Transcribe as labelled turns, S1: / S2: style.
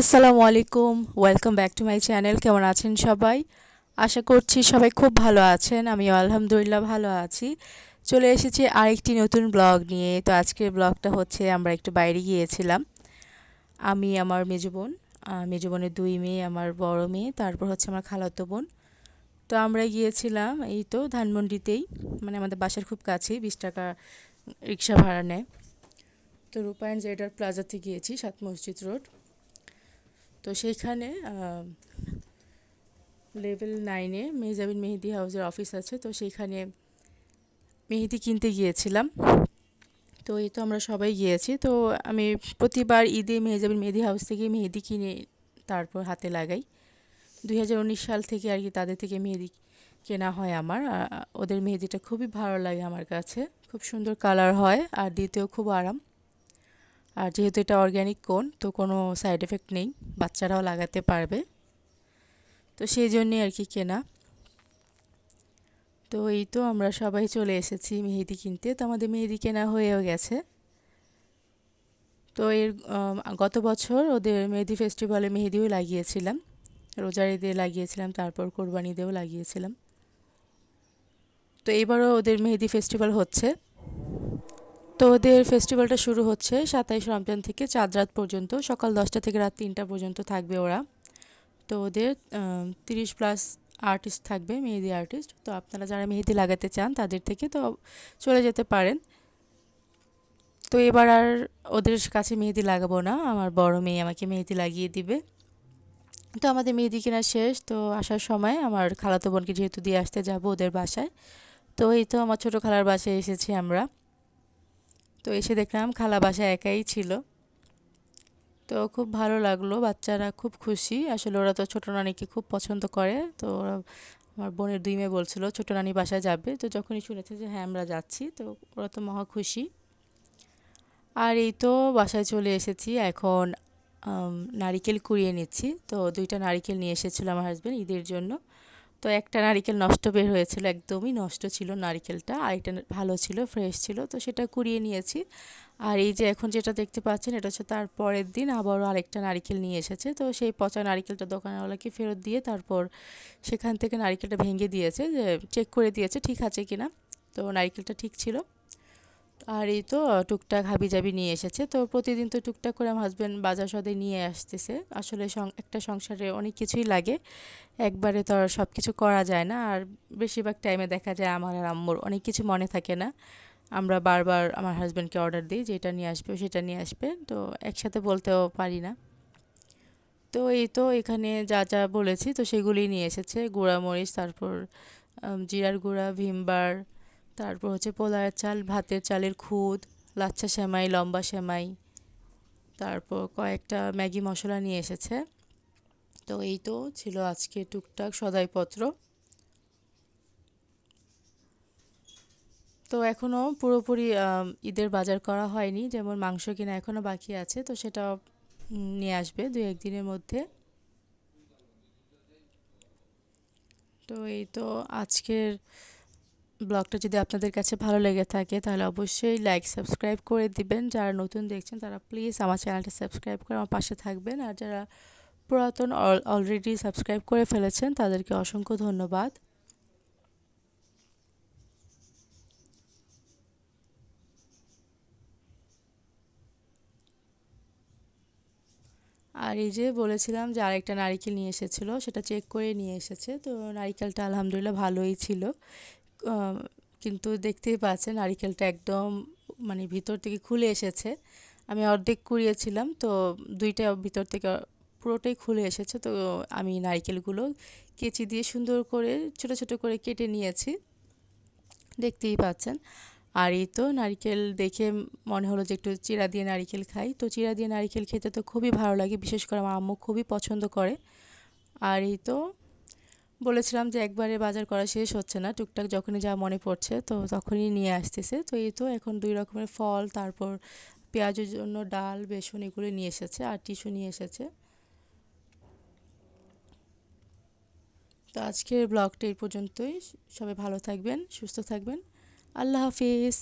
S1: আসসালামু আলাইকুম, welcome back to my channel. কেমন আছেন সবাই? আশা করছি সবাই খুব ভালো আছেন। আমিও আলহামদুলিল্লাহ ভালো আছি। চলে এসেছি আরেকটি নতুন ব্লগ নিয়ে। তো আজকের ব্লগটা হচ্ছে আমরা একটু বাইরে গিয়েছিলাম। আমি, আমার মেজো বোন, মেজো বোনের দুই মেয়ে, আমার বড় মেয়ে, তারপর হচ্ছে আমার খালাতো বোন। তো আমরা গিয়েছিলাম এই তো ধানমন্ডিতেই, মানে আমাদের বাসার খুব কাছেই, 20 টাকা রিক্সা ভাড়া নেয়। তো রূপায়ণ জেডার প্লাজাতে গিয়েছি, সাত মসজিদ রোড। তো সেইখানে লেভেল 9-এ মেহজাবিন মেহেদি হাউসের অফিস আছে, তো সেইখানে মেহেদি কিনতে গিয়েছিলাম। তো এই তো আমরা সবাই গিয়েছি। তো আমি প্রতিবার ঈদে মেহজাবিন মেহেদি হাউস থেকে মেহেদি কিনে তারপর হাতে লাগাই। 2019 সাল থেকে আর কি তাদের থেকে মেহেদি কেনা হয় আমার। ওদের মেহেদিটা খুবই ভালো লাগে আমার কাছে, খুব সুন্দর কালার হয় আর দিতেও খুব আরাম। আর যেহেতু এটা অর্গ্যানিক কোন, তো কোনো সাইড এফেক্ট নেই, বাচ্চারাও লাগাতে পারবে। তো সেই জন্যে আর কি কেনা। তো এই তো আমরা সবাই চলে এসেছি মেহেদি কিনতে। তো আমাদের মেহেদি কেনা হয়েও গেছে। তো গত বছর ওদের মেহেদি ফেস্টিভ্যালে মেহেদিও লাগিয়েছিলাম, রোজার ঈদে লাগিয়েছিলাম, তারপর কোরবানি ঈদেও লাগিয়েছিলাম। তো এবারও ওদের মেহেদি ফেস্টিভ্যাল হচ্ছে। তো ওদের ফেস্টিভ্যালটা শুরু হচ্ছে 27 রমজান থেকে চাঁদ রাত পর্যন্ত, সকাল 10টা থেকে রাত 3টা পর্যন্ত থাকবে ওরা। তো ওদের 30+ আর্টিস্ট থাকবে, মেহেদি আর্টিস্ট। তো আপনারা যারা মেহেদি লাগাতে চান তাদের থেকে তো চলে যেতে পারেন। তো এবার আর ওদের কাছে মেহেদি লাগাবো না, আমার বড় মেয়ে আমাকে মেহেদি লাগিয়ে দিবে। তো আমাদের মেহেদি কেনা শেষ। তো আসার সময় আমার খালাতো বোনকে যেহেতু দিয়ে আসতে যাব ওদের বাসায়, তো এই তো আমার ছোটো খালার বাসায় এসেছি আমরা। তো এসে দেখলাম খালা বাসায় একাই ছিল। তো খুব ভালো লাগলো, বাচ্চারা খুব খুশি। আসলে ওরা তো ছোটো নানিকে খুব পছন্দ করে। তো ওরা, আমার বোনের দুই মেয়ে বলছিল ছোটো নানি বাসায় যাবে। তো যখনই শুনেছে যে হ্যাঁ আমরা যাচ্ছি, তো ওরা তো মহা খুশি। আর এই তো বাসায় চলে এসেছি এখন। নারিকেল কুড়িয়ে নিচ্ছি। তো 2টা নারিকেল নিয়ে এসেছিল আমার হাজবেন্ড ঈদের জন্য। তো একটা নারিকেল নষ্ট বের হয়েছিল, একদমই নষ্ট ছিল নারিকেলটা, আরেকটা ভালো ছিল, ফ্রেশ ছিল, তো সেটা কুড়িয়ে নিয়েছি। আর এই যে এখন যেটা দেখতে পাচ্ছেন এটা হচ্ছে তার পরের দিন আবারও আরেকটা নারিকেল নিয়ে এসেছে। তো সেই পচা নারিকেলটা দোকানওয়ালাকে ফেরত দিয়ে তারপর সেখান থেকে নারিকেলটা ভেঙে দিয়েছে, যে চেক করে দিয়েছে ঠিক আছে কিনা। তো নারিকেলটা ঠিক ছিল। আর এই তো টুকটাক হাবিজাবি নিয়ে এসেছে। তো প্রতিদিন তো টুকটাক করে আমার হাজবেন্ড বাজার সদাই নিয়ে আসতেছে। আসলে একটা সংসারে অনেক কিছুই লাগে, একবারে তো আর সব কিছু করা যায় না। আর বেশিরভাগ টাইমে দেখা যায় আমার আর আম্মুর অনেক কিছু মনে থাকে না। আমরা বারবার আমার হাজবেন্ডকে অর্ডার দিই যে এটা নিয়ে আসবে, সেটা নিয়ে আসবে, তো একসাথে বলতেও পারি না। তো এই তো এখানে যা যা বলেছি তো সেগুলিই নিয়ে এসেছে, গুঁড়া মরিচ, তারপর জিরার গুঁড়া, ভিমবার, তারপর হচ্ছে পোলাওয়ের চাল, ভাতের চালের খুদ, লাচ্ছা সেমাই, লম্বা সেমাই, তারপর কয়েকটা ম্যাগি মশলা নিয়ে এসেছে। তো এই তো ছিল আজকে টুকটাক সদাইপত্র। তো এখনও পুরোপুরি ঈদের বাজার করা হয়নি, যেমন মাংস কিনা এখনও বাকি আছে, তো সেটা নিয়ে আসবে 2-1 দিনের মধ্যে। তো এই তো আজকের ব্লগটা যদি আপনাদের কাছে ভালো লেগে থাকে তাহলে অবশ্যই লাইক সাবস্ক্রাইব করে দিবেন। যারা নতুন দেখছেন তারা প্লিজ আমার চ্যানেলটা সাবস্ক্রাইব করে আমার পাশে থাকবেন। আর যারা পুরাতন অলরেডি সাবস্ক্রাইব করে ফেলেছেন তাদেরকে অসংখ্য ধন্যবাদ। আর এই যে বলেছিলাম যে আরেকটা নারিকেল নিয়ে এসেছিলো, সেটা চেক করে নিয়ে এসেছে। তো নারিকেলটা আলহামদুলিল্লাহ ভালোই ছিল। আহ, কিন্তু দেখতেই পাচ্ছেন নারিকেলটা একদম মানে ভিতর থেকে খুলে এসেছে। আমি অর্ধেক কুড়িয়েছিলাম, তো 2টা ভিতর থেকে পুরোটাই খুলে এসেছে। তো আমি নারিকেলগুলো কেচি দিয়ে সুন্দর করে ছোট ছোট করে কেটে নিয়েছি, দেখতেই পাচ্ছেন। আর এই তো নারিকেল দেখে মনে হলো যে একটু চিড়া দিয়ে নারিকেল খাই। তো চিড়া দিয়ে নারিকেল খেতে তো খুবই ভালো লাগে, বিশেষ করে আমার আম্মু খুবই পছন্দ করে। আর এই তো বলেছিলাম যে একবারে বাজার করা শেষ হচ্ছে না, টুকটাক যখনই যা মনে পড়ছে তো তখনই নিয়ে আসতেছে। তো এই তো এখন 2 রকমের ফল, তারপর পেঁয়াজের জন্য ডাল, বেসন, এগুলো নিয়ে এসেছে, আর টিস্যু নিয়ে এসেছে। তো আজকের ব্লগটা এই পর্যন্তই। সবাই ভালো থাকবেন, সুস্থ থাকবেন। আল্লাহ হাফিজ।